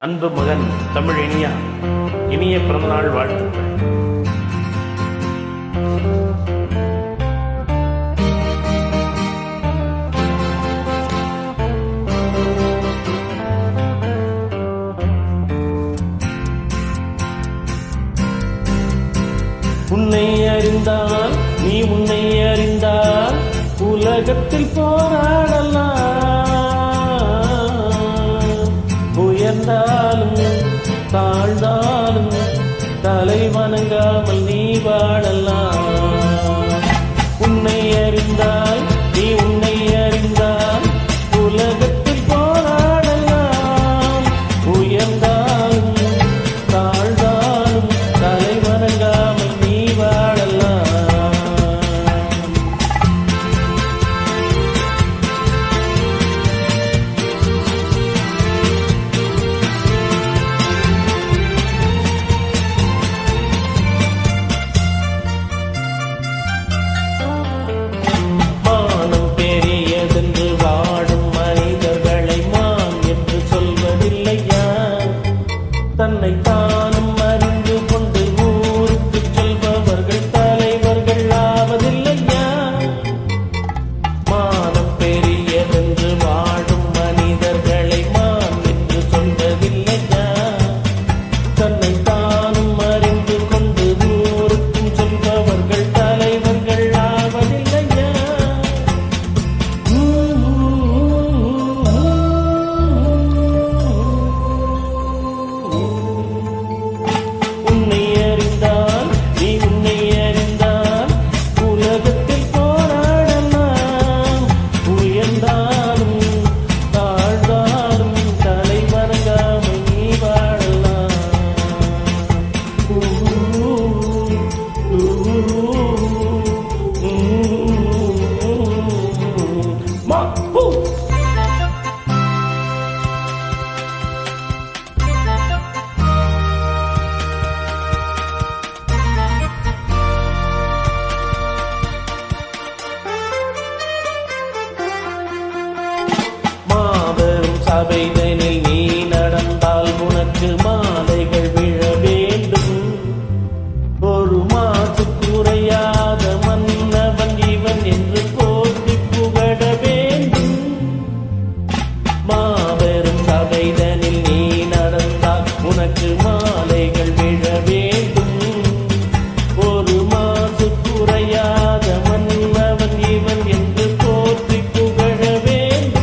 அன்பு மகன் தமிழ் இனியா, இனிய பிறந்தநாள் வாழ்த்துக்கள். உன்னை அறிந்தால் நீ உன்னை அறிந்தால் உலகத்தில் போராடலாம். உயர்ந்தாலும் தாழ்ந்தாலும் தலை வணங்காமல் நீ வாழலாம். உன்னை அறிந்தால் நீ உன்னை அறிந்தால் உலகத்தில் போராடலாம். உயர்ந்தாலும் தாழ்ந்தாலும் தலை வணங்காமல் நீ வாழலாம். தன்னை தானும் அறிந்து கொண்டு ஊருக்கு செல்பவர்கள் தலைவர்கள் ஆவதில்லையா? மானம் பெரியதென்று வாழும் மனிதர்களை மான் என்று சொல்வதில்லையா? தன்னை தானும் அறிந்து கொண்டு ஊருக்கும் செல்பவர்கள் தலைவர்கள் ஆவதில்லையா? சபைதனில் நீ நடந்தால் உனக்கு மாலைகள் விழ வேண்டும். ஒரு மாசு குறையாத மன்னவன் இவன் என்று போற்றி புகழ வேண்டும். மாபெரும் சபைதனில் நீ நடந்தால் உனக்கு மாலைகள் விழ வேண்டும். ஒரு மாசு குறையாத மன்னவன் இவன் என்று போற்றி புகழ வேண்டும்.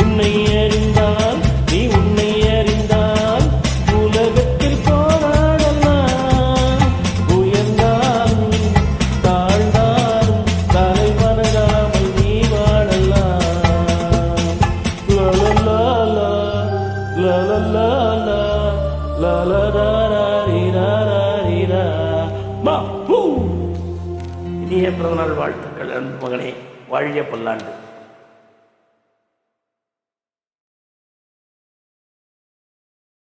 உன்னை அறிந்தால் நீ உன்னை அறிந்தால் உலகத்தில் போராடலாம். உயர்ந்தாலும் தாழ்ந்தாலும் தலை வணங்காமல் நீ வாழலாம். லலலாலா லலலாலா லலராரீரா. இனிய பிறந்தநாள் வாழ்த்துக்கள் அன்பு மகனே, வாழிய பல்லாண்டு.